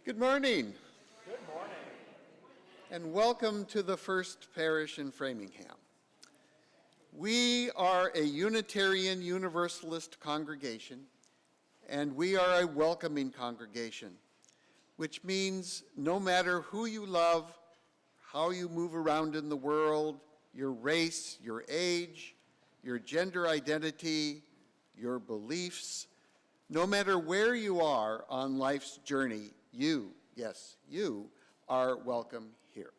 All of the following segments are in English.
Good morning. Good morning. And welcome to the First Parish in Framingham. We are a Unitarian-Universalist congregation, and we are a welcoming congregation, which means no matter who you love, how you move around in the world, your race, your age, your gender identity, your beliefs, no matter where you are on life's journey, you, yes, you, are welcome here.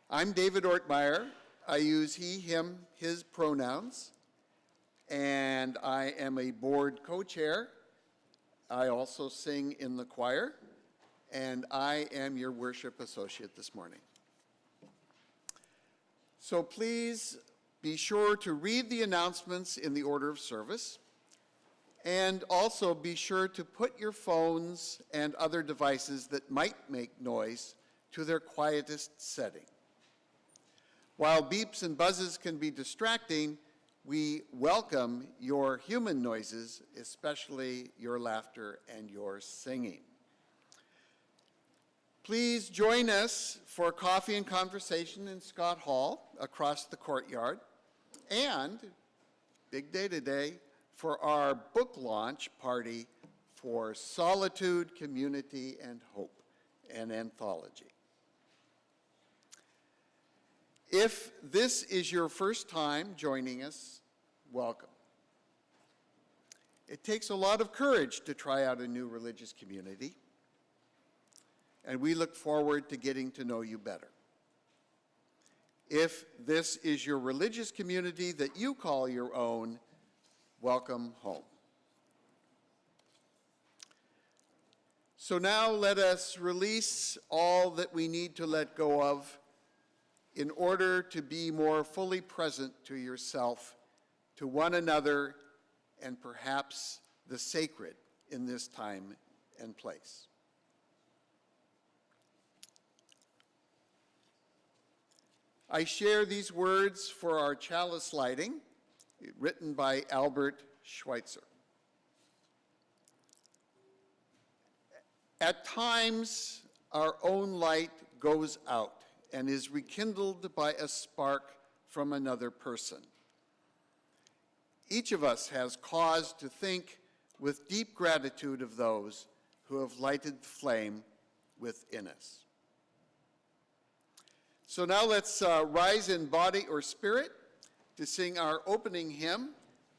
I'm David Ortmeyer. I use he, him, his pronouns, and I am a board co-chair. I also sing in the choir, and I am your worship associate this morning. So please be sure to read the announcements in the order of service, and also be sure to put your phones and other devices that might make noise to their quietest setting. While beeps and buzzes can be distracting, we welcome your human noises, especially your laughter and your singing. Please join us for coffee and conversation in Scott Hall across the courtyard, and, big day today, for our book launch party for Solitude, Community, and Hope, an anthology. If this is your first time joining us, welcome. It takes a lot of courage to try out a new religious community, and we look forward to getting to know you better. If this is your religious community that you call your own, welcome home. So now let us release all that we need to let go of in order to be more fully present to yourself, to one another, and perhaps the sacred in this time and place. I share these words for our chalice lighting, written by Albert Schweitzer. At times, our own light goes out and is rekindled by a spark from another person. Each of us has cause to think with deep gratitude of those who have lighted the flame within us. So now let's rise in body or spirit to sing our opening hymn.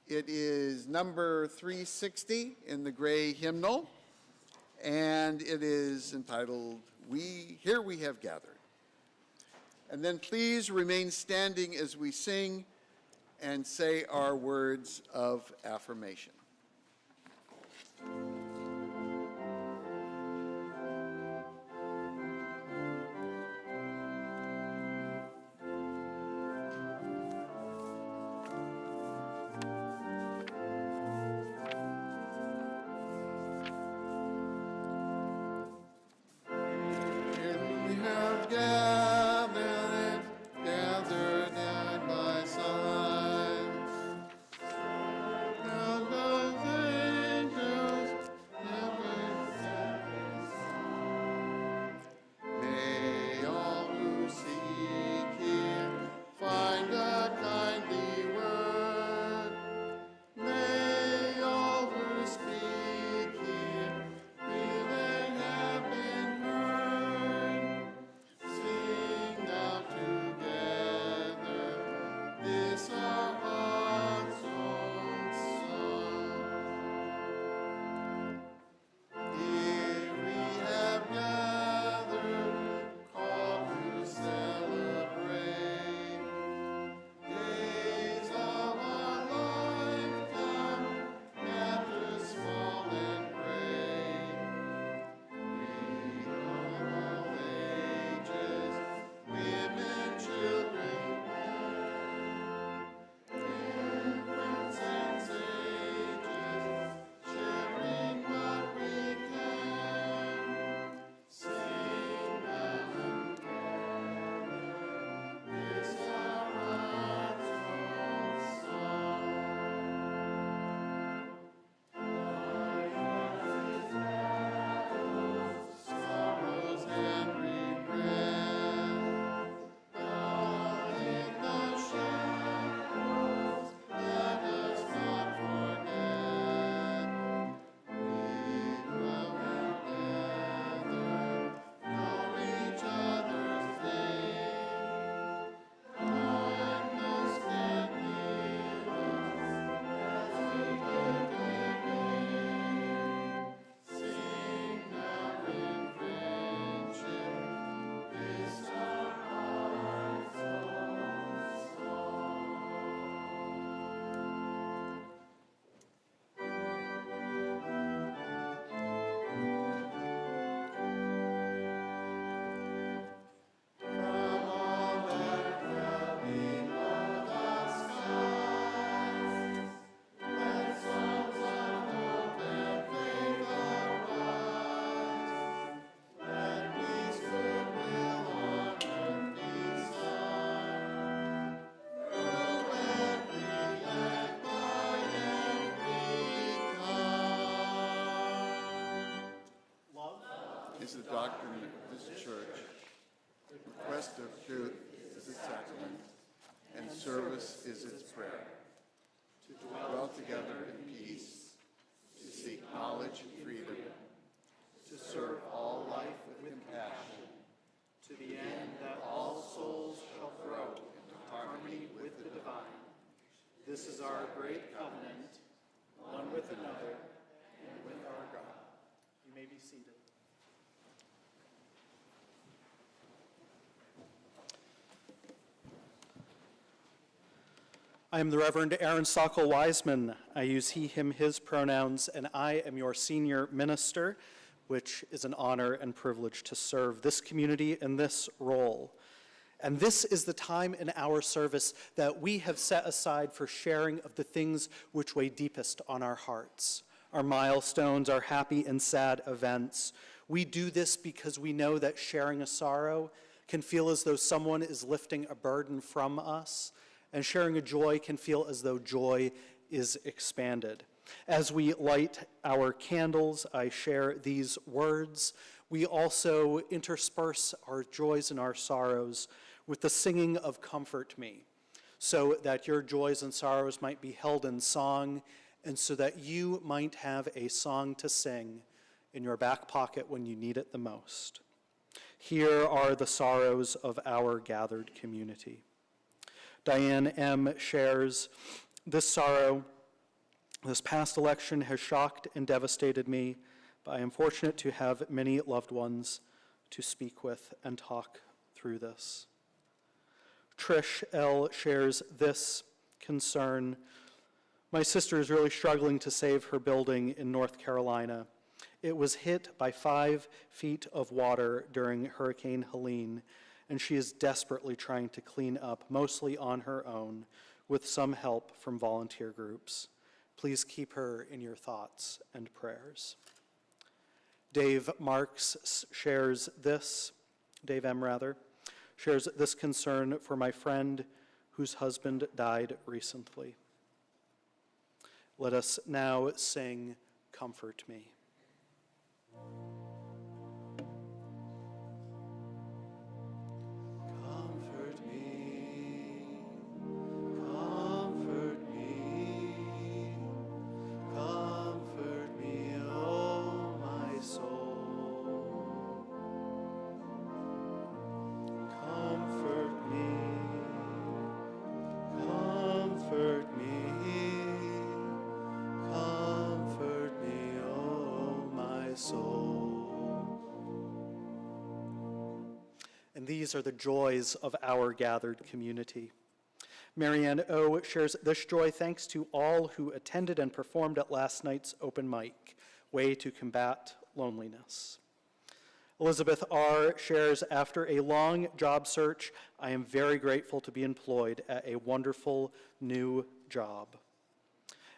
It is number 360 in the gray hymnal, and it is entitled, Here We Have Gathered. And then please remain standing as we sing and say our words of affirmation. Sing is the doctrine of this church. The quest of truth is its sacrament, and service is its prayer. To dwell together in peace, to seek knowledge and freedom, to serve all life with compassion, to the end that all souls shall grow into harmony with the divine. This is our great covenant, one with another and with our God. You may be seated. I am the Reverend Stockwell Wisman. I use he, him, his pronouns, and I am your senior minister, which is an honor and privilege to serve this community in this role. And this is the time in our service that we have set aside for sharing of the things which weigh deepest on our hearts, our milestones, our happy and sad events. We do this because we know that sharing a sorrow can feel as though someone is lifting a burden from us, and sharing a joy can feel as though joy is expanded. As we light our candles, I share these words. We also intersperse our joys and our sorrows with the singing of Comfort Me, so that your joys and sorrows might be held in song, and so that you might have a song to sing in your back pocket when you need it the most. Here are the sorrows of our gathered community. Diane M. shares, this sorrow, this past election has shocked and devastated me, but I am fortunate to have many loved ones to speak with and talk through this. Trish L. shares this concern. My sister is really struggling to save her building in North Carolina. It was hit by 5 feet of water during Hurricane Helene, and she is desperately trying to clean up, mostly on her own, with some help from volunteer groups. Please keep her in your thoughts and prayers. Dave Marks shares this, Dave M. rather, shares this concern for my friend whose husband died recently. Let us now sing Comfort Me. And these are the joys of our gathered community. Marianne O. shares this joy thanks to all who attended and performed at last night's open mic, Way to Combat Loneliness. Elizabeth R. shares, after a long job search, I am very grateful to be employed at a wonderful new job.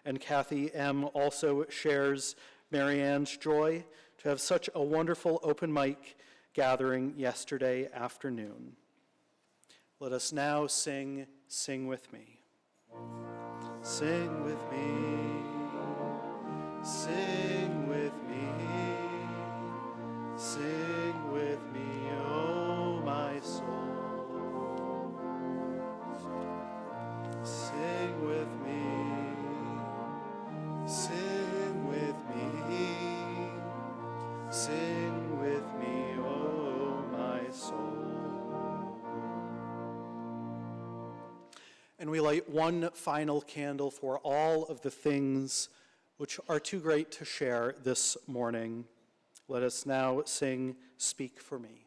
And Kathy M. also shares Marianne's joy to have such a wonderful open mic gathering yesterday afternoon. Let us now sing with me. Sing with me, sing with me, sing with me, oh my soul. Sing with me, sing with me, sing with me, oh my soul. And we light one final candle for all of the things which are too great to share this morning. Let us now sing, Speak for Me.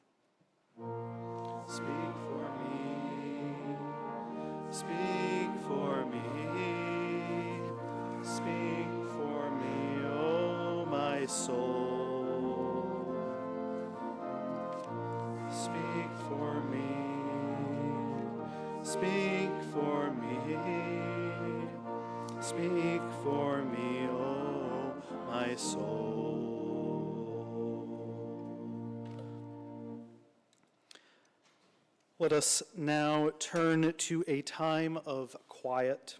Speak for me, speak for me, speak for me, oh my soul. Speak for me, speak for me, speak for me, oh my soul. Let us now turn to a time of quiet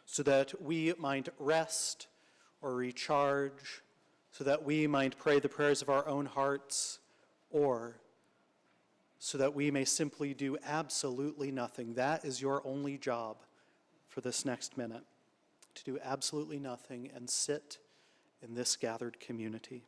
so that we might rest or recharge, so that we might pray the prayers of our own hearts, or so that we may simply do absolutely nothing. That is your only job for this next minute, to do absolutely nothing and sit in this gathered community.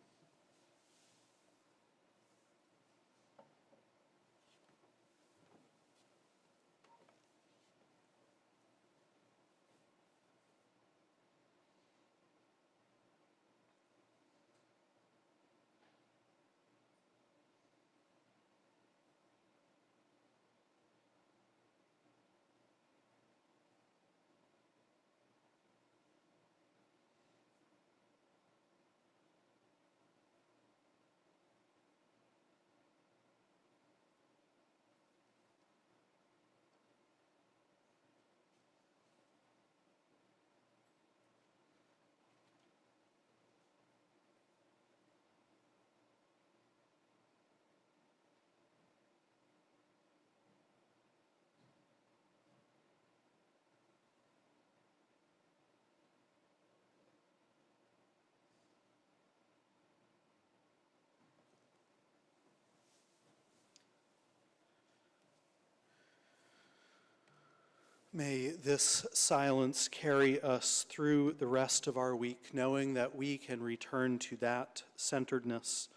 May this silence carry us through the rest of our week, knowing that we can return to that centeredness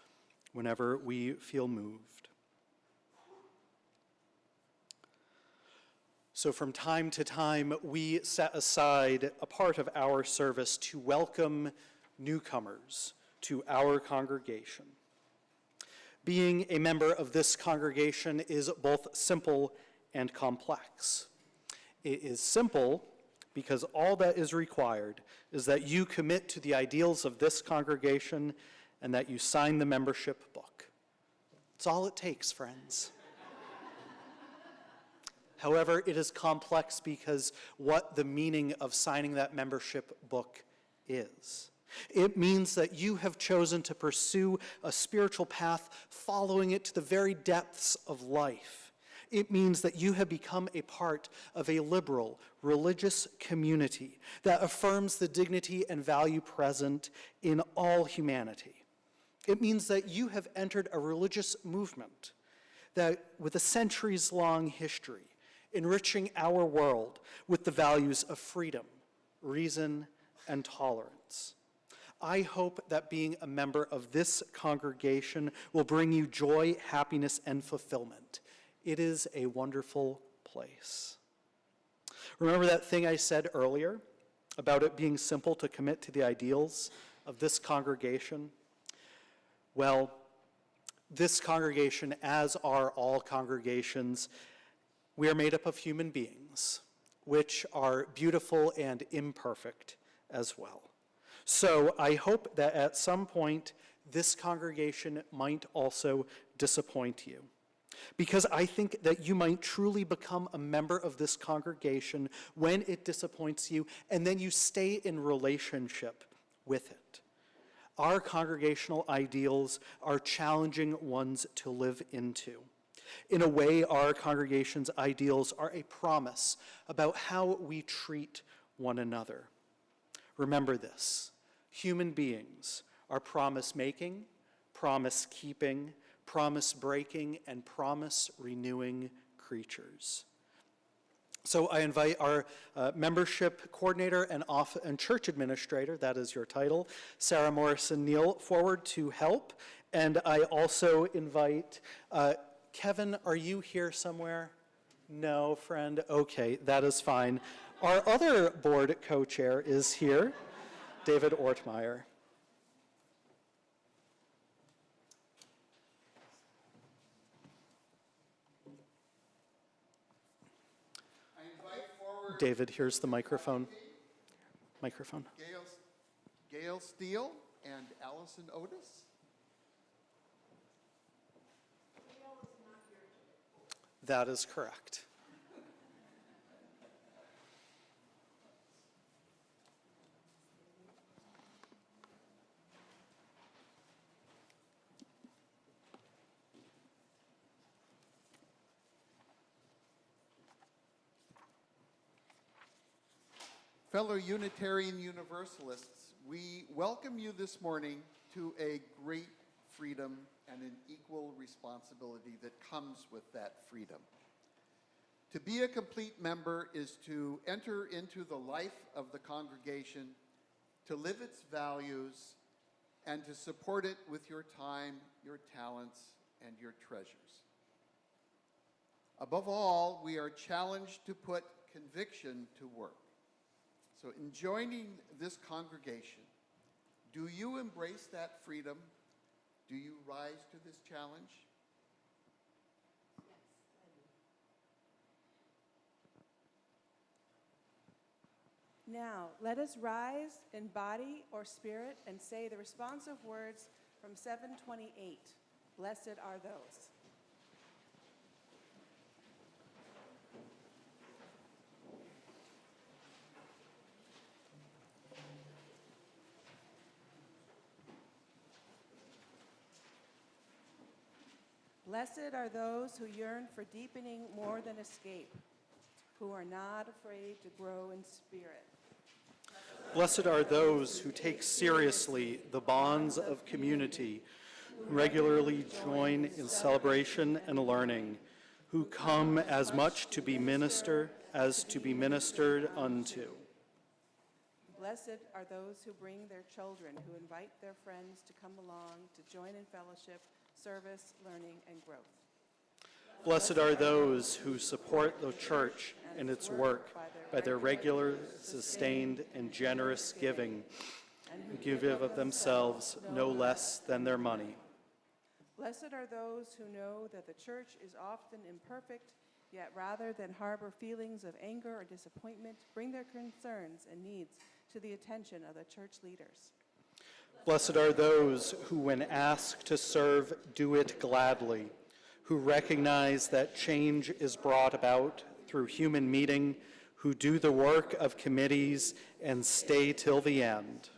whenever we feel moved. So from time to time, we set aside a part of our service to welcome newcomers to our congregation. Being a member of this congregation is both simple and complex. It is simple because all that is required is that you commit to the ideals of this congregation and that you sign the membership book. It's all it takes, friends. However, it is complex because what the meaning of signing that membership book is. It means that you have chosen to pursue a spiritual path, following it to the very depths of life. It means that you have become a part of a liberal, religious community that affirms the dignity and value present in all humanity. It means that you have entered a religious movement that, with a centuries-long history, enriching our world with the values of freedom, reason, and tolerance. I hope that being a member of this congregation will bring you joy, happiness, and fulfillment. It is a wonderful place. Remember that thing I said earlier about it being simple to commit to the ideals of this congregation? Well, this congregation, as are all congregations, we are made up of human beings, which are beautiful and imperfect as well. So I hope that at some point, this congregation might also disappoint you. Because I think that you might truly become a member of this congregation when it disappoints you, and then you stay in relationship with it. Our congregational ideals are challenging ones to live into. In a way, our congregation's ideals are a promise about how we treat one another. Remember this: human beings are promise-making, promise-keeping, promise-breaking, and promise-renewing creatures. So I invite our membership coordinator and church administrator, that is your title, Sarah Morrison-Neal, forward to help. And I also invite, Kevin, are you here somewhere? No, friend? Okay, that is fine. Our other board co-chair is here, David Ortmeyer. David, here's the microphone. Microphone. Gail Steele and Allison Otis. Gail is not here today. That is correct. Fellow Unitarian Universalists, we welcome you this morning to a great freedom and an equal responsibility that comes with that freedom. To be a complete member is to enter into the life of the congregation, to live its values, and to support it with your time, your talents, and your treasures. Above all, we are challenged to put conviction to work. So in joining this congregation, do you embrace that freedom? Do you rise to this challenge? Now, let us rise in body or spirit and say the responsive words from 728. Blessed are those. Blessed are those who yearn for deepening more than escape, who are not afraid to grow in spirit. Blessed are those who take seriously the bonds of community, who regularly join in celebration and learning, who come as much to be minister as to be ministered unto. Blessed are those who bring their children, who invite their friends to come along to join in fellowship, service, learning, and growth. Blessed are those who support the church in its work by their regular, sustained, and generous giving, who give of themselves no less than their money. Blessed are those who know that the church is often imperfect, yet rather than harbor feelings of anger or disappointment, bring their concerns and needs to the attention of the church leaders. Blessed are those who, when asked to serve, do it gladly, who recognize that change is brought about through human meeting, who do the work of committees and stay till the end.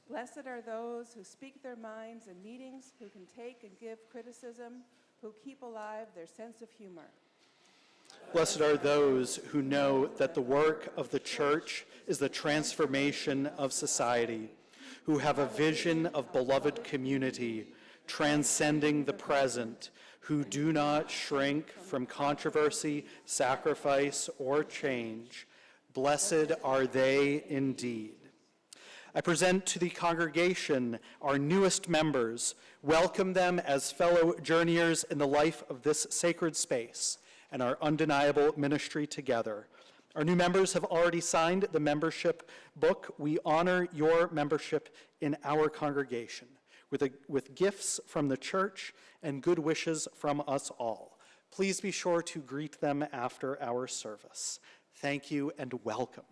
Blessed are those who speak their minds in meetings, who can take and give criticism, who keep alive their sense of humor. Blessed are those who know that the work of the church is the transformation of society, who have a vision of beloved community, transcending the present, who do not shrink from controversy, sacrifice, or change. Blessed are they indeed. I present to the congregation our newest members, welcome them as fellow journeyers in the life of this sacred space and our undeniable ministry together. Our new members have already signed the membership book. We honor your membership in our congregation with gifts from the church and good wishes from us all. Please be sure to greet them after our service. Thank you and welcome.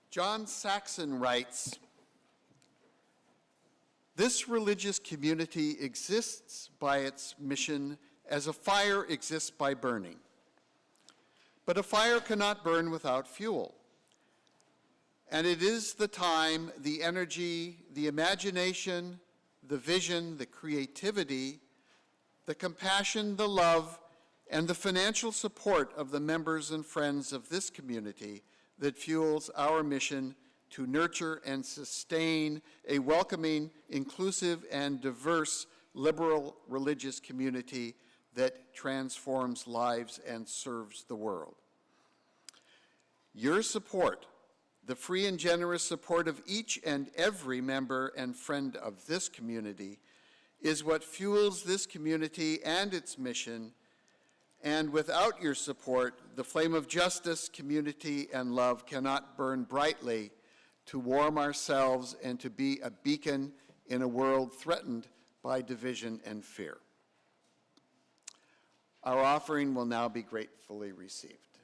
John Saxon writes, "This religious community exists by its mission as a fire exists by burning. But a fire cannot burn without fuel. And it is the time, the energy, the imagination, the vision, the creativity, the compassion, the love, and the financial support of the members and friends of this community that fuels our mission to nurture and sustain a welcoming, inclusive, and diverse liberal religious community that transforms lives and serves the world. Your support, the free and generous support of each and every member and friend of this community, is what fuels this community and its mission. And without your support, the flame of justice, community, and love cannot burn brightly to warm ourselves and to be a beacon in a world threatened by division and fear." Our offering will now be gratefully received.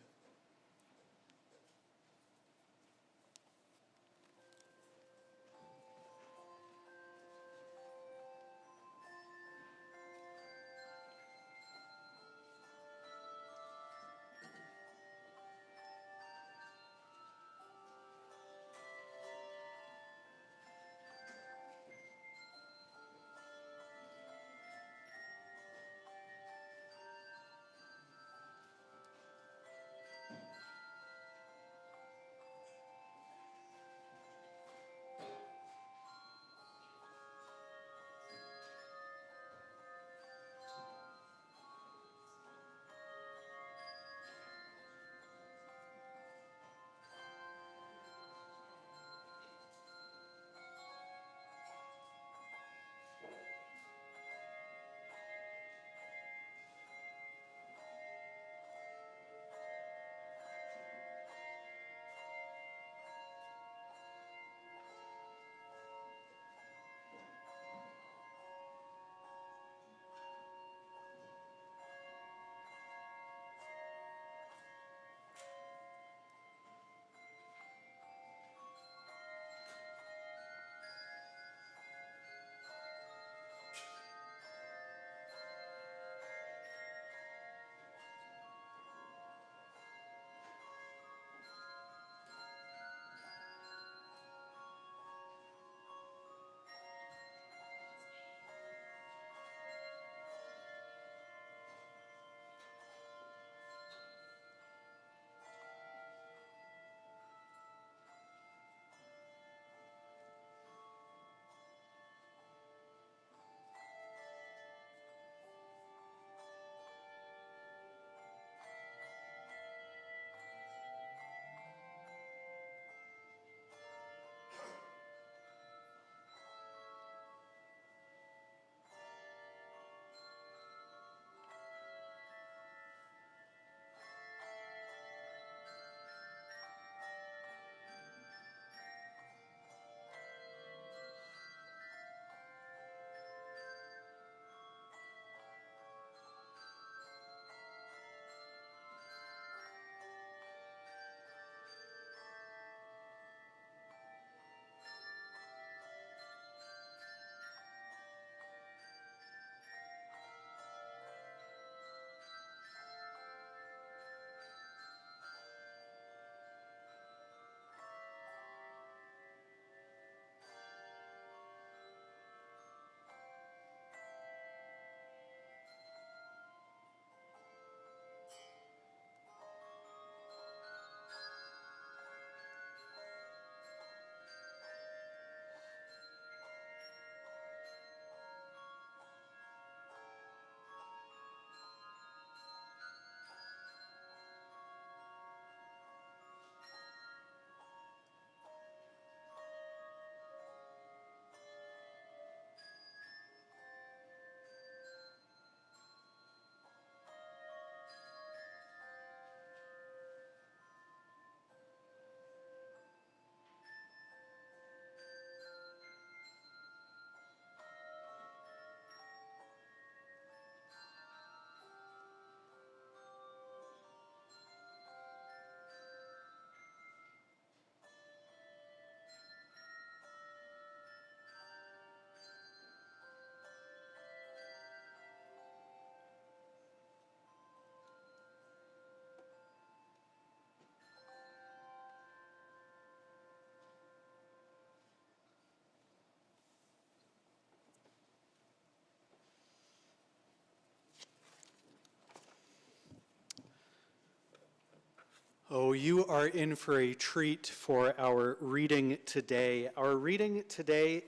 Oh, you are in for a treat for our reading today. Our reading today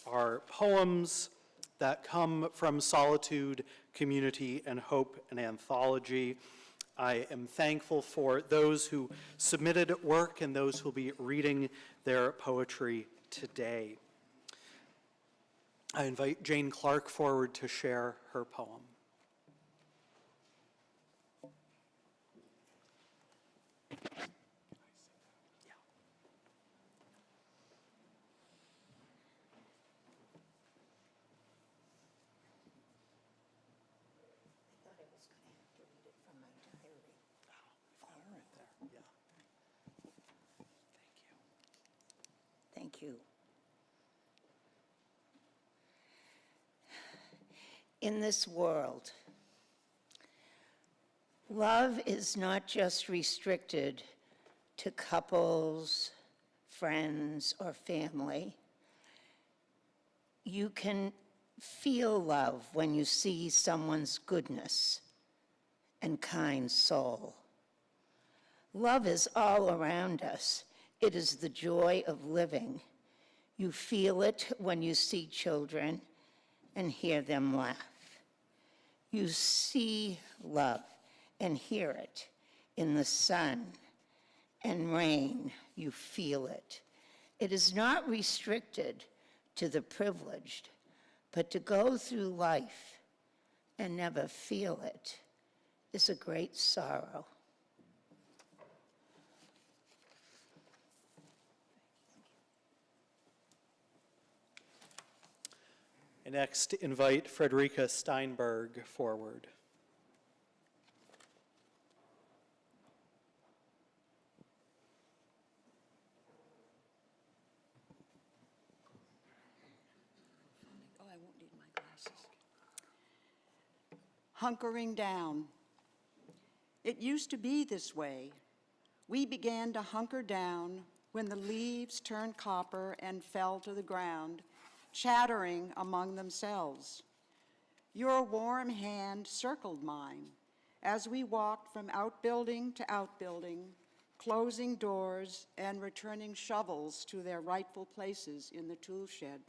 are poems that come from Solitude, Community, and Hope, an anthology. I am thankful for those who submitted work and those who will be reading their poetry today. I invite Jane Clark forward to share her poem. Thank you. In this world, love is not just restricted to couples, friends, or family. You can feel love when you see someone's goodness and kind soul. Love is all around us. It is the joy of living. You feel it when you see children and hear them laugh. You see love and hear it in the sun and rain. You feel it. It is not restricted to the privileged, but to go through life and never feel it is a great sorrow. I next invite Frederica Steinberg forward. Oh, I won't need my glasses. Hunkering down. It used to be this way. We began to hunker down when the leaves turned copper and fell to the ground, chattering among themselves. Your warm hand circled mine as we walked from outbuilding to outbuilding, closing doors and returning shovels to their rightful places in the tool shed,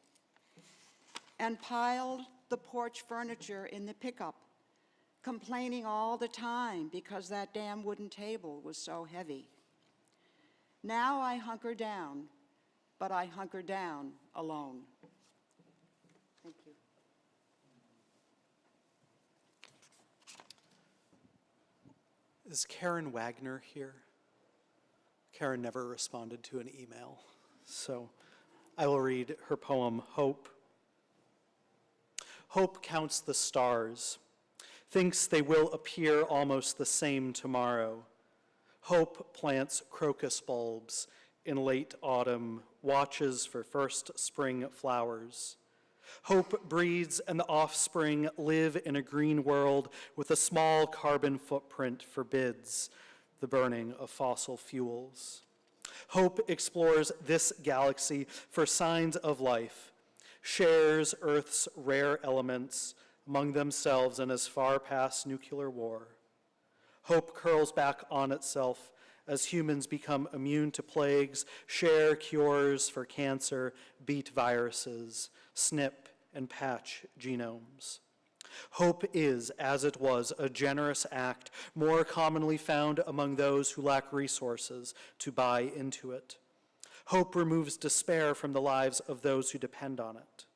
and piled the porch furniture in the pickup, complaining all the time because that damn wooden table was so heavy. Now I hunker down, but I hunker down alone. Thank you. Is Karen Wagner here? Karen never responded to an email, so I will read her poem, Hope. Hope counts the stars, thinks they will appear almost the same tomorrow. Hope plants crocus bulbs in late autumn, watches for first spring flowers. Hope breeds and the offspring live in a green world with a small carbon footprint forbids the burning of fossil fuels. Hope explores this galaxy for signs of life, shares Earth's rare elements among themselves and as far past nuclear war. Hope curls back on itself as humans become immune to plagues, share cures for cancer, beat viruses, snip and patch genomes. Hope is, as it was, a generous act, more commonly found among those who lack resources to buy into it. Hope removes despair from the lives of those who depend on it.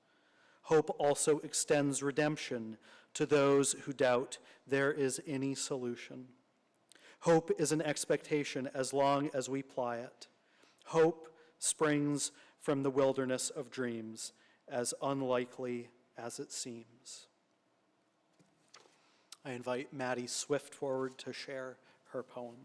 Hope also extends redemption to those who doubt there is any solution. Hope is an expectation as long as we ply it. Hope springs from the wilderness of dreams, as unlikely as it seems. I invite Maddie Swift forward to share her poem.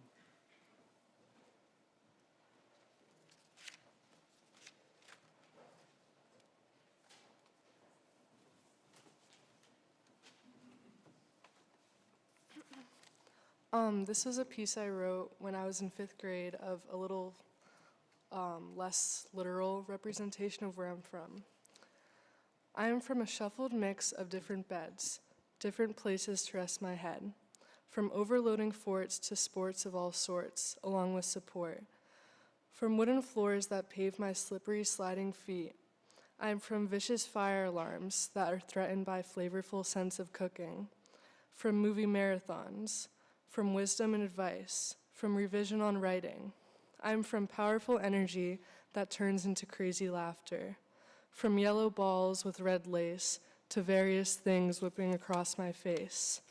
This is a piece I wrote when I was in 5th grade of a little less literal representation of where I'm from. I am from a shuffled mix of different beds, different places to rest my head, from overloading forts to sports of all sorts, along with support. From wooden floors that pave my slippery, sliding feet, I am from vicious fire alarms that are threatened by flavorful scents of cooking, from movie marathons, from wisdom and advice, from revision on writing. I am from powerful energy that turns into crazy laughter, from yellow balls with red lace to various things whipping across my face,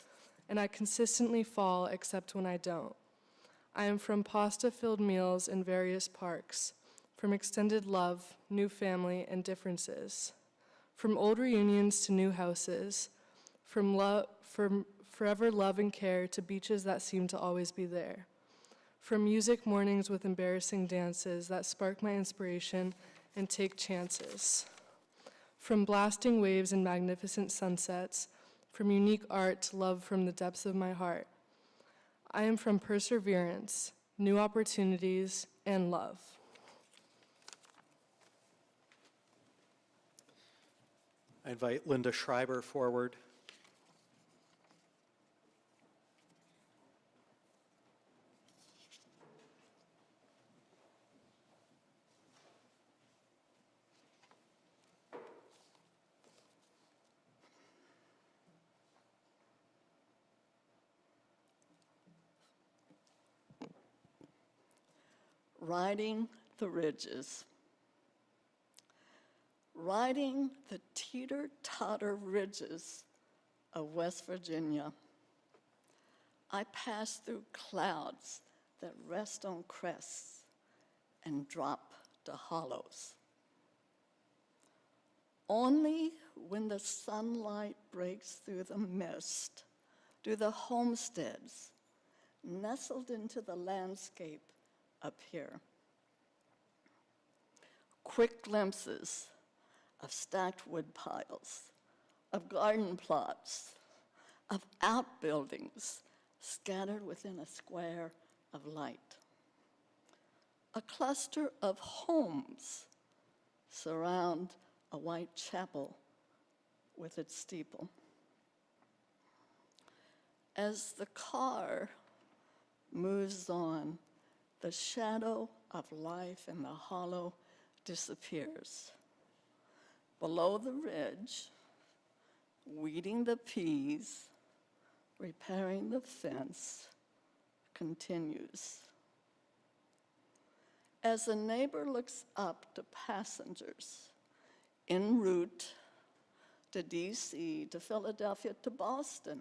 and I consistently fall except when I don't. I am from pasta-filled meals in various parks, from extended love, new family, and differences, from old reunions to new houses, from forever love and care to beaches that seem to always be there, from music mornings with embarrassing dances that spark my inspiration and take chances, from blasting waves and magnificent sunsets, from unique art to love from the depths of my heart. I am from perseverance, new opportunities, and love. I invite Linda Schreiber forward. Riding the ridges. Riding the teeter-totter ridges of West Virginia, I pass through clouds that rest on crests and drop to hollows. Only when the sunlight breaks through the mist do the homesteads, nestled into the landscape, appear. Quick glimpses of stacked wood piles, of garden plots, of outbuildings scattered within a square of light. A cluster of homes surround a white chapel with its steeple. As the car moves on, the shadow of life in the hollow disappears. Below the ridge, weeding the peas, repairing the fence, continues. As a neighbor looks up to passengers en route to DC, to Philadelphia, to Boston,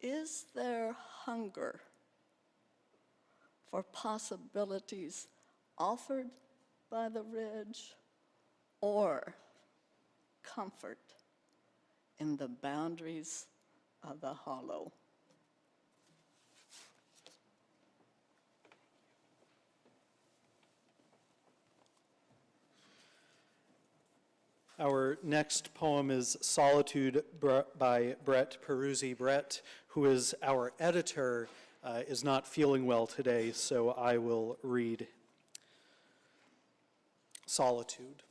is there hunger for possibilities offered by the ridge, or comfort in the boundaries of the hollow? Our next poem is Solitude by Brett Peruzzi. Brett, who is our editor, is not feeling well today, so I will read. Solitude.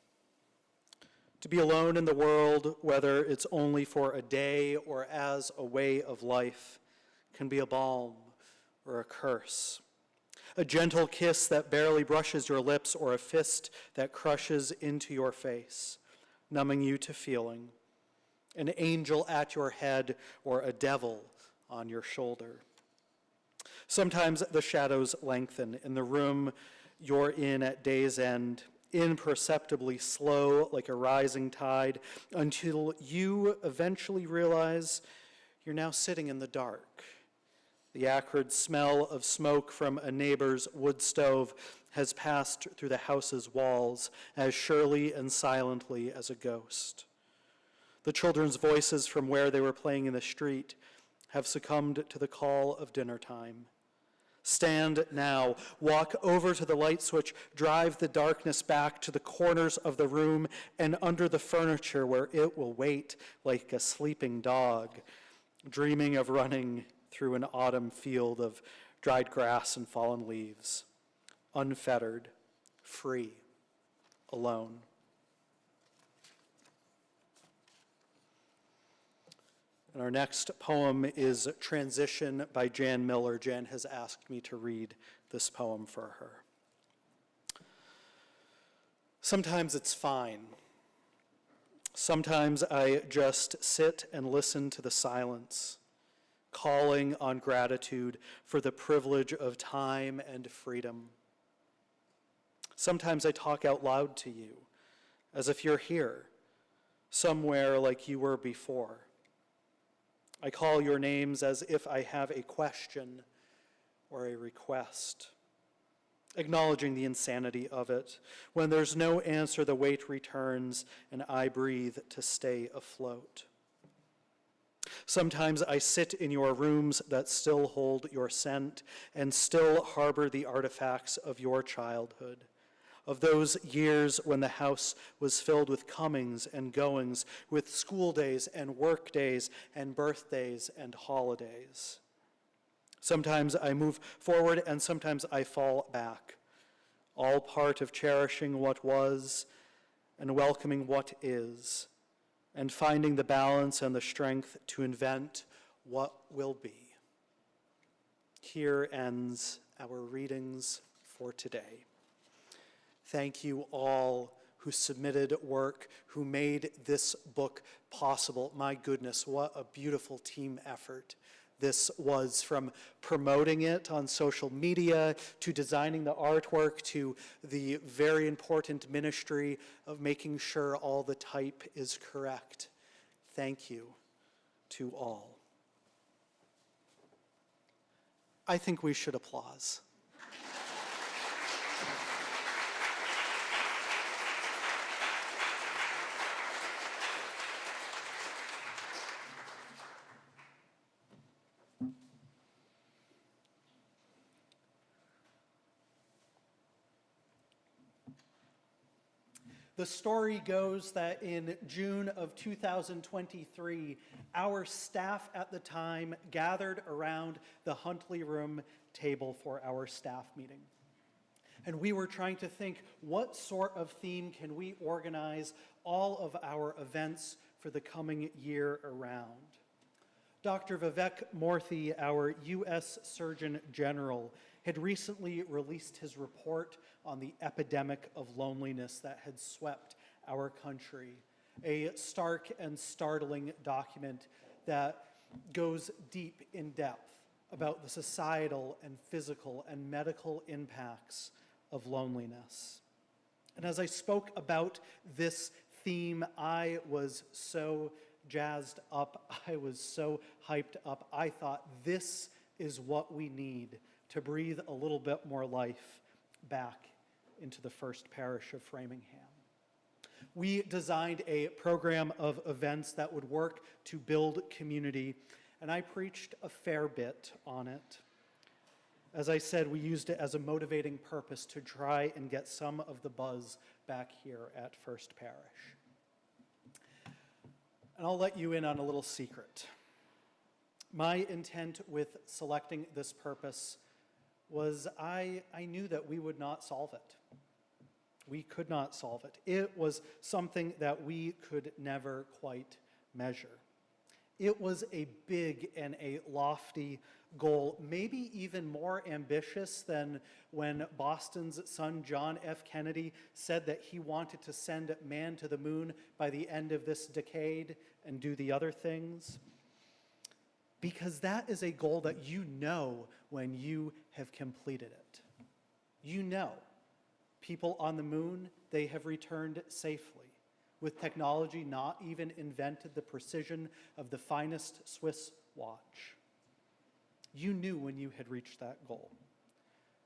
To be alone in the world, whether it's only for a day or as a way of life, can be a balm or a curse. A gentle kiss that barely brushes your lips, or a fist that crushes into your face, numbing you to feeling. An angel at your head, or a devil on your shoulder. Sometimes the shadows lengthen in the room you're in at day's end, imperceptibly slow like a rising tide, until you eventually realize you're now sitting in the dark. The acrid smell of smoke from a neighbor's wood stove has passed through the house's walls as surely and silently as a ghost. The children's voices from where they were playing in the street have succumbed to the call of dinner time. Stand now, walk over to the light switch, drive the darkness back to the corners of the room and under the furniture where it will wait like a sleeping dog, dreaming of running through an autumn field of dried grass and fallen leaves, unfettered, free, alone. And our next poem is Transition by Jan Miller. Jan has asked me to read this poem for her. Sometimes it's fine. Sometimes I just sit and listen to the silence, calling on gratitude for the privilege of time and freedom. Sometimes I talk out loud to you, as if you're here, somewhere like you were before. I call your names as if I have a question or a request, acknowledging the insanity of it. When there's no answer, the weight returns, and I breathe to stay afloat. Sometimes I sit in your rooms that still hold your scent and still harbor the artifacts of your childhood, of those years when the house was filled with comings and goings, with school days and work days and birthdays and holidays. Sometimes I move forward and sometimes I fall back, all part of cherishing what was and welcoming what is, and finding the balance and the strength to invent what will be. Here ends our readings for today. Thank you all who submitted work, who made this book possible. My goodness, what a beautiful team effort this was, from promoting it on social media, to designing the artwork, to the very important ministry of making sure all the type is correct. Thank you to all. I think we should applause. The story goes that in June of 2023, our staff at the time gathered around the Huntley Room table for our staff meeting. And we were trying to think, what sort of theme can we organize all of our events for the coming year around? Dr. Vivek Murthy, our U.S. Surgeon General, had recently released his report on the epidemic of loneliness that had swept our country, a stark and startling document that goes deep in depth about the societal and physical and medical impacts of loneliness. And as I spoke about this theme, I was so jazzed up, I was so hyped up. I thought, this is what we need to breathe a little bit more life back into the First Parish of Framingham. We designed a program of events that would work to build community, and I preached a fair bit on it. As I said, we used it as a motivating purpose to try and get some of the buzz back here at First Parish. And I'll let you in on a little secret. My intent with selecting this purpose was I knew that we would not solve it. We could not solve it. It was something that we could never quite measure. It was a big and a lofty goal, maybe even more ambitious than when Boston's son John F. Kennedy said that he wanted to send man to the moon by the end of this decade and do the other things. Because that is a goal that you know when you have completed it. You know, people on the moon, they have returned safely, with technology not even invented the precision of the finest Swiss watch. You knew when you had reached that goal.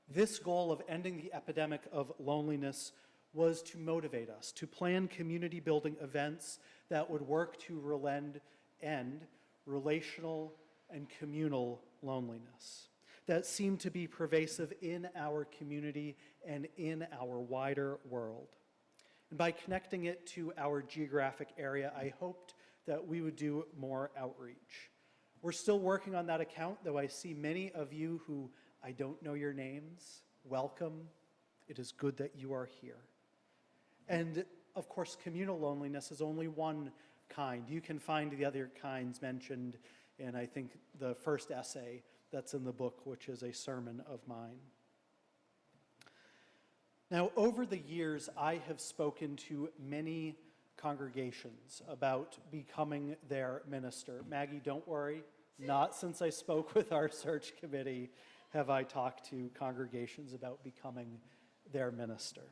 This goal of ending the epidemic of loneliness was to motivate us to plan community building events that would work to end relational and communal loneliness that seemed to be pervasive in our community and in our wider world. And by connecting it to our geographic area, I hoped that we would do more outreach. We're still working on that account, though I see many of you who I don't know your names. Welcome. It is good that you are here. And of course, communal loneliness is only one kind. You can find the other kinds mentioned in, I think, the first essay that's in the book, which is a sermon of mine. Now, over the years, I have spoken to many congregations about becoming their minister. Maggie, don't worry, not since I spoke with our search committee have I talked to congregations about becoming their minister.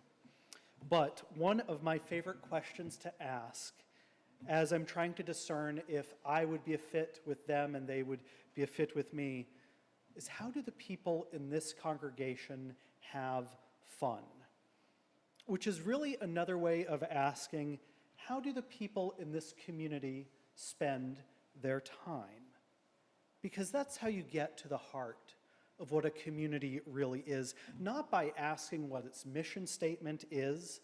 But one of my favorite questions to ask, as I'm trying to discern if I would be a fit with them and they would be a fit with me, is how do the people in this congregation have fun? Which is really another way of asking, how do the people in this community spend their time? Because that's how you get to the heart of what a community really is, not by asking what its mission statement is,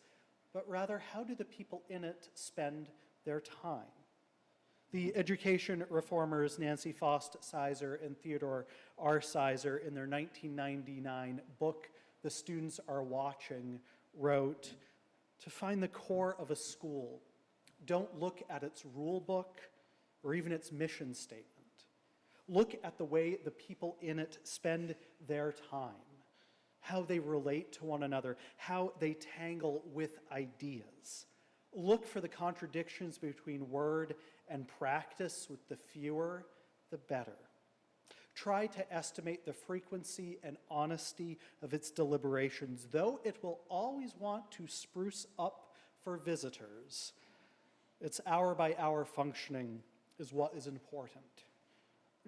but rather how do the people in it spend their time? The education reformers Nancy Faust Sizer and Theodore R. Sizer, in their 1999 book, The Students Are Watching, wrote, to find the core of a school, don't look at its rule book or even its mission statement. Look at the way the people in it spend their time, how they relate to one another, how they tangle with ideas. Look for the contradictions between word and practice, with the fewer, the better. Try to estimate the frequency and honesty of its deliberations, though it will always want to spruce up for visitors. Its hour-by-hour functioning is what is important.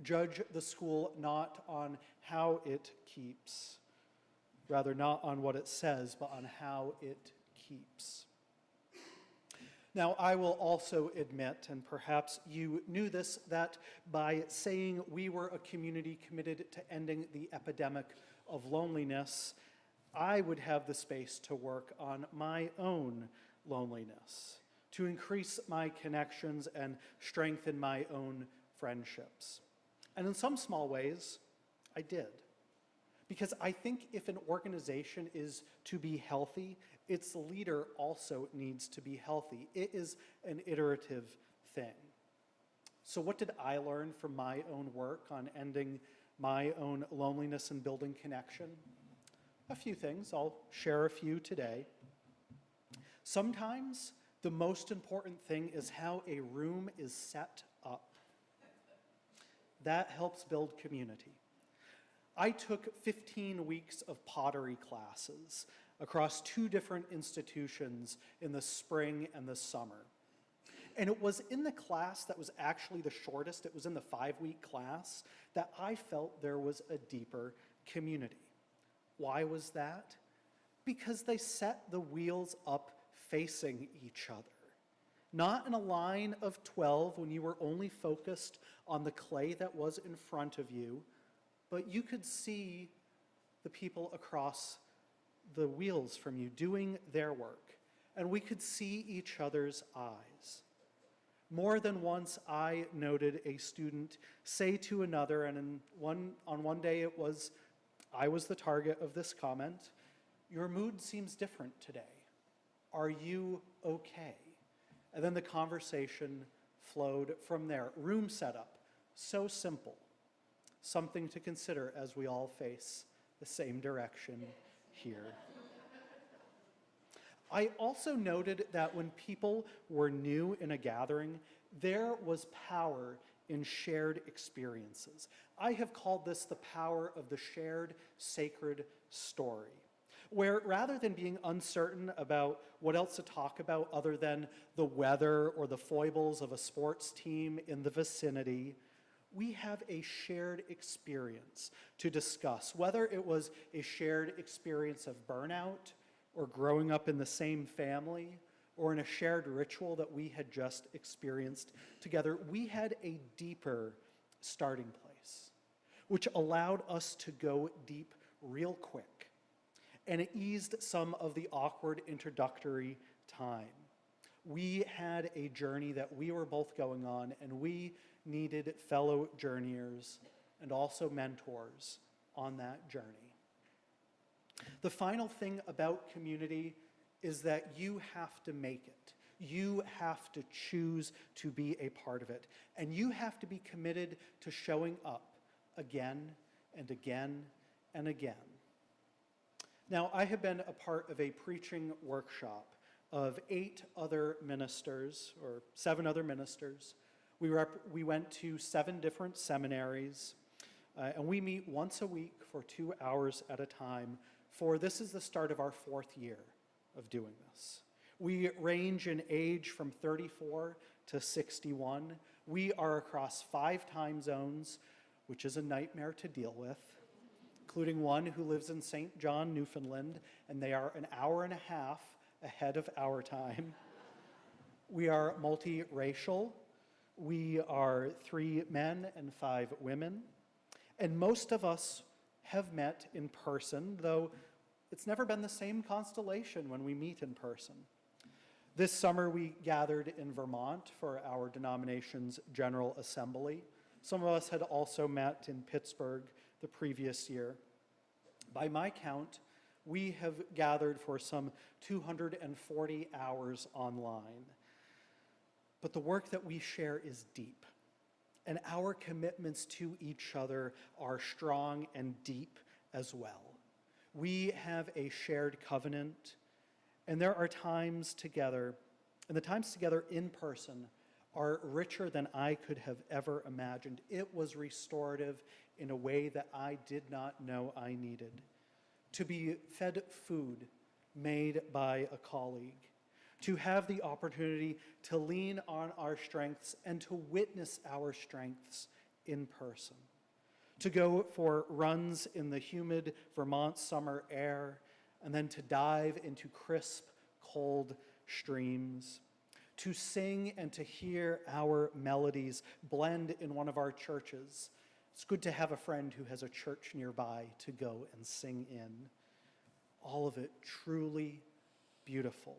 Judge the school not on how it keeps, rather not on what it says, but on how it keeps. Now, I will also admit, and perhaps you knew this, that by saying we were a community committed to ending the epidemic of loneliness, I would have the space to work on my own loneliness, to increase my connections and strengthen my own friendships. And in some small ways, I did. Because I think if an organization is to be healthy, its leader also needs to be healthy. It is an iterative thing. So what did I learn from my own work on ending my own loneliness and building connection? A few things. I'll share a few today. Sometimes the most important thing is how a room is set up. That helps build community. I took 15 weeks of pottery classes across 2 different institutions in the spring and the summer. And it was in the class that was actually the shortest, it was in the 5-week class, that I felt there was a deeper community. Why was that? Because they set the wheels up facing each other. Not in a line of 12 when you were only focused on the clay that was in front of you, but you could see the people across the wheels from you doing their work, and we could see each other's eyes. More than once, I noted a student say to another, and on one day I was the target of this comment, "Your mood seems different today. Are you okay?" And then the conversation flowed from there. Room setup, so simple. Something to consider as we all face the same direction here. I also noted that when people were new in a gathering, there was power in shared experiences. I have called this the power of the shared sacred story, where rather than being uncertain about what else to talk about other than the weather or the foibles of a sports team in the vicinity, we have a shared experience to discuss, whether it was a shared experience of burnout or growing up in the same family or in a shared ritual that we had just experienced together. We had a deeper starting place, which allowed us to go deep real quick, and it eased some of the awkward introductory time. We had a journey that we were both going on, and we needed fellow journeyers and also mentors on that journey. The final thing about community is that you have to make it. You have to choose to be a part of it. And you have to be committed to showing up again and again and again. Now, I have been a part of a preaching workshop of 8 other ministers, or 7 other ministers. We went to 7 different seminaries, and we meet once a week for 2 hours at a time, for this is the start of our 4th year of doing this. We range in age from 34 to 61. We are across 5 time zones, which is a nightmare to deal with, including one who lives in St. John, Newfoundland, and they are an hour and a half ahead of our time. We are multiracial. We are 3 men and 5 women. And most of us have met in person, though it's never been the same constellation when we meet in person. This summer, we gathered in Vermont for our denomination's General Assembly. Some of us had also met in Pittsburgh the previous year. By my count, we have gathered for some 240 hours online. But the work that we share is deep, and our commitments to each other are strong and deep as well. We have a shared covenant, and there are times together, and the times together in person are richer than I could have ever imagined. It was restorative in a way that I did not know I needed. To be fed food made by a colleague, to have the opportunity to lean on our strengths and to witness our strengths in person, to go for runs in the humid Vermont summer air, and then to dive into crisp, cold streams, to sing and to hear our melodies blend in one of our churches. It's good to have a friend who has a church nearby to go and sing in. All of it truly beautiful.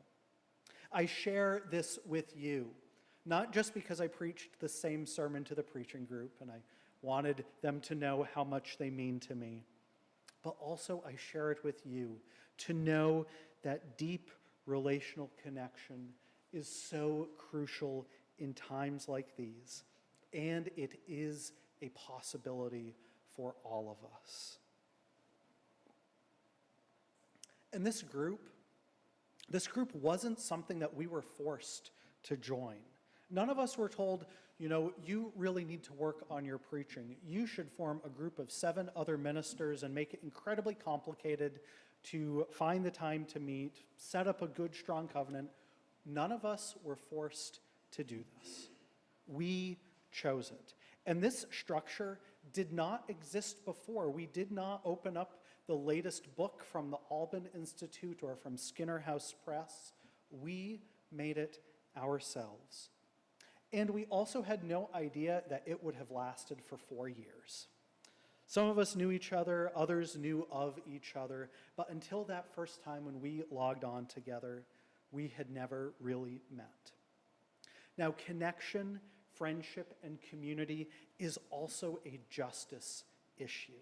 I share this with you, not just because I preached the same sermon to the preaching group and I wanted them to know how much they mean to me, but also I share it with you to know that deep relational connection is so crucial in times like these, and it is a possibility for all of us. And this group wasn't something that we were forced to join. None of us were told, you really need to work on your preaching. You should form a group of 7 other ministers and make it incredibly complicated to find the time to meet, set up a good, strong covenant. None of us were forced to do this. We chose it. And this structure did not exist before. We did not open up the latest book from the Alban Institute or from Skinner House Press. We made it ourselves. And we also had no idea that it would have lasted for 4 years. Some of us knew each other, others knew of each other, but until that first time when we logged on together, we had never really met. Now, connection, friendship, and community is also a justice issue.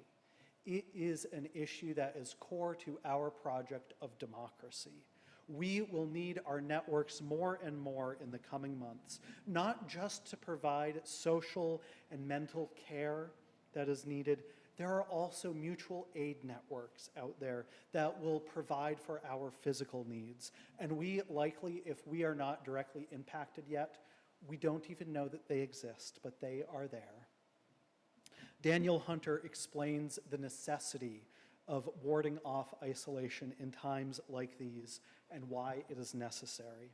It is an issue that is core to our project of democracy. We will need our networks more and more in the coming months, not just to provide social and mental care that is needed. There are also mutual aid networks out there that will provide for our physical needs. And we likely, if we are not directly impacted yet, we don't even know that they exist, but they are there. Daniel Hunter explains the necessity of warding off isolation in times like these and why it is necessary.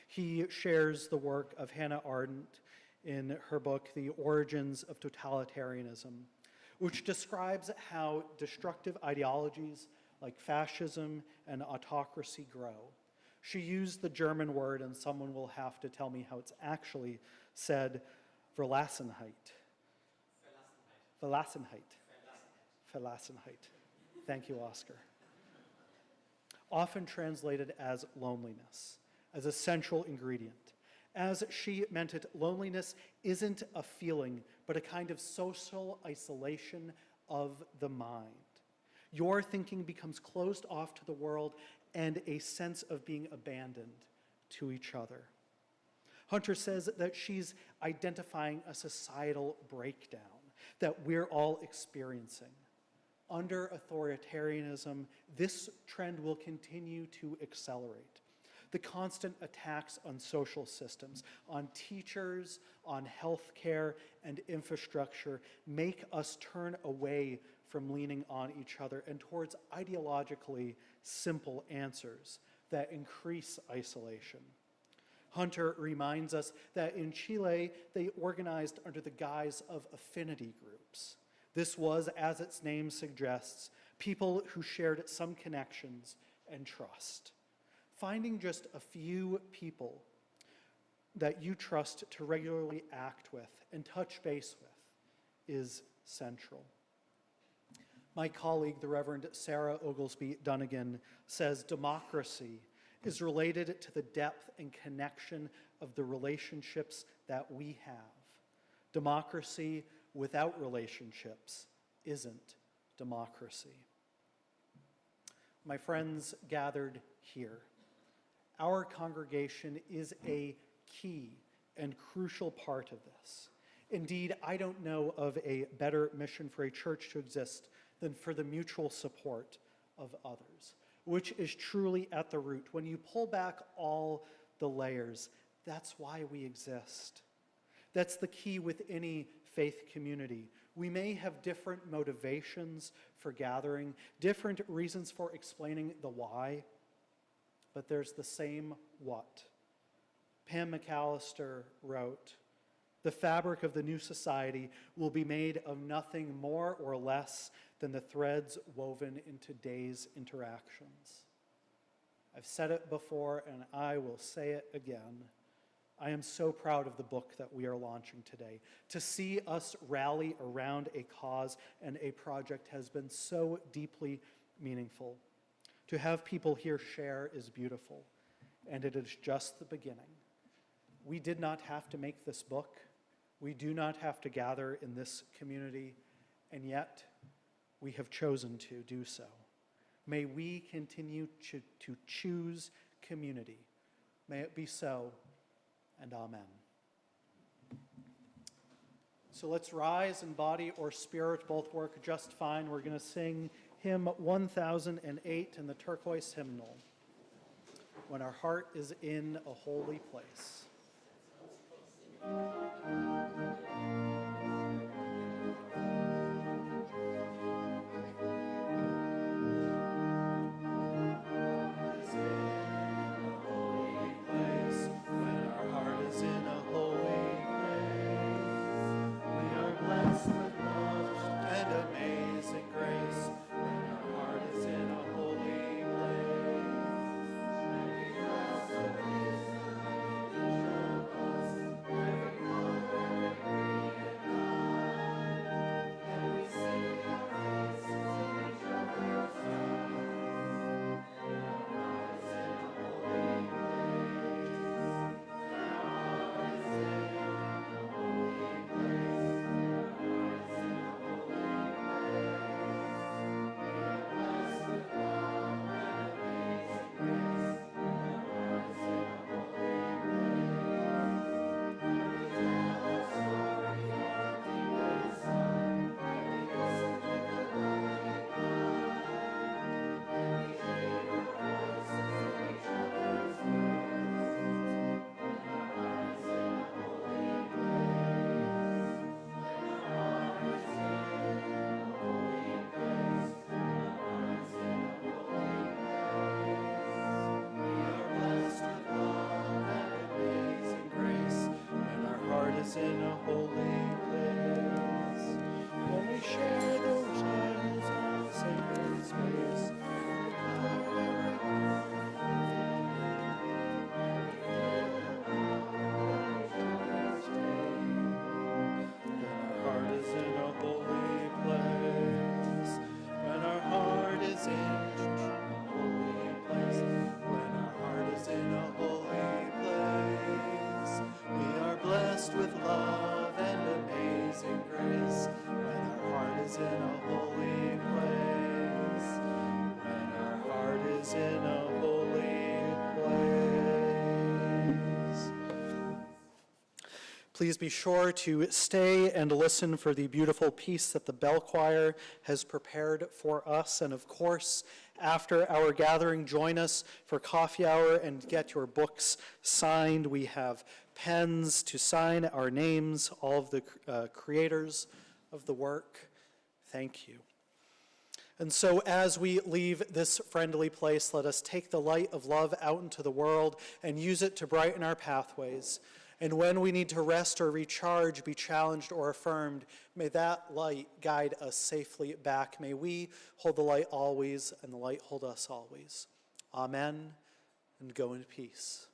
He shares the work of Hannah Arendt in her book, The Origins of Totalitarianism, which describes how destructive ideologies like fascism and autocracy grow. She used the German word, and someone will have to tell me how it's actually said, Verlassenheit. Verlassenheit. Thank you, Oscar. Often translated as loneliness, as a central ingredient. As she meant it, loneliness isn't a feeling, but a kind of social isolation of the mind. Your thinking becomes closed off to the world, and a sense of being abandoned to each other. Hunter says that she's identifying a societal breakdown that we're all experiencing. Under authoritarianism, this trend will continue to accelerate. The constant attacks on social systems, on teachers, on healthcare, and infrastructure make us turn away from leaning on each other and towards ideologically simple answers that increase isolation. Hunter reminds us that in Chile, they organized under the guise of affinity groups. This was, as its name suggests, people who shared some connections and trust. Finding just a few people that you trust to regularly act with and touch base with is central. My colleague, the Reverend Sarah Oglesby Dunnigan, says democracy is related to the depth and connection of the relationships that we have. Democracy without relationships isn't democracy. My friends gathered here, our congregation is a key and crucial part of this. Indeed, I don't know of a better mission for a church to exist than for the mutual support of others, which is truly at the root. When you pull back all the layers, that's why we exist. That's the key with any faith community. We may have different motivations for gathering, different reasons for explaining the why, but there's the same what. Pam McAllister wrote, "The fabric of the new society will be made of nothing more or less than the threads woven in today's interactions." I've said it before and I will say it again. I am so proud of the book that we are launching today. To see us rally around a cause and a project has been so deeply meaningful. To have people here share is beautiful, and it is just the beginning. We did not have to make this book. We do not have to gather in this community, and yet we have chosen to do so. May we continue to choose community. May it be so, and amen. So let's rise in body or spirit, both work just fine. We're going to sing hymn 1008 in the turquoise hymnal, "When Our Heart is in a Holy Place." In a holy place, when we share those joys of sacred space, when our heart is in a holy place, when our heart is in a holy place, when our heart is in a holy place, we are blessed with love and amazing grace. When our heart is in a holy place, when our heart is in a holy place. Please be sure to stay and listen for the beautiful piece that the bell choir has prepared for us. And of course, after our gathering, join us for coffee hour and get your books signed. We have pens to sign our names, all of the creators of the work. Thank you. And so as we leave this friendly place, let us take the light of love out into the world and use it to brighten our pathways. And when we need to rest or recharge, be challenged or affirmed, may that light guide us safely back. May we hold the light always, and the light hold us always. Amen, and go in peace.